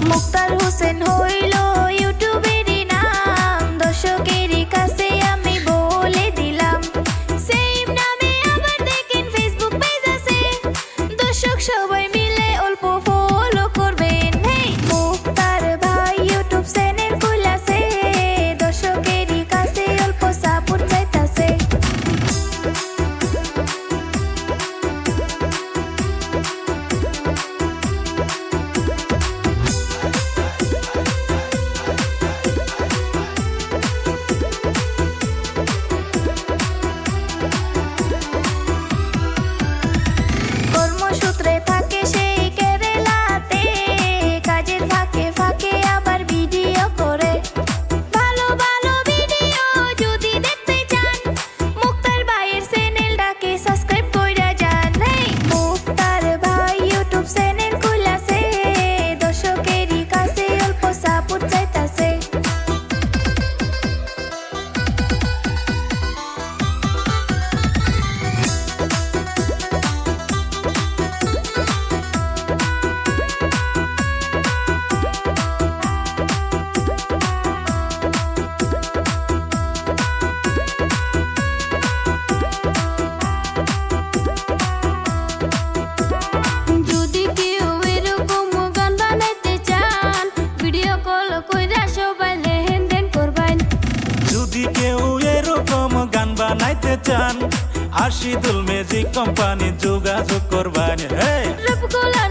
মুক্তার হোসেন হইল ইউটিউবেরই নাম, দর্শকেরই কাছে আমি বলে দিলাম। সেম নামে আবার দেখেন ফেসবুক পেজ আছে, দর্শক সবাই মিলে অল্প ফলো করবেন। হেই মুক্তার ভাই ইউটিউব চ্যানেল খুলেছে, দর্শকেরই কাছে অল্প সাপোর্ট চাইতাছে। কর্মসূত্রে থাকে সেই কেরালাতে, কাজের ফাঁকে ফাঁকে আবার ভিডিও করে। ভালো ভালো ভিডিও যদি দেখতে চান, মুক্তার ভাইয়ের চ্যানেলটাকে সাবস্ক্রাইব কইরা যান। হেই মুক্তার ভাই ইউটিউব চ্যানেল খুলেছে, দর্শকেরই কাছে অল্প সাপোর্ট চাইতাছে। যদি কেউ এরকম গান বানাইতে চান, ভিডিও কল কইরা সবাই লেনদেন করবেন। যদি কেউ এরকম গান বানাইতে চান, আশিদুল মিউজিক কোম্পানি যোগাযোগ করবেন। রূপকলার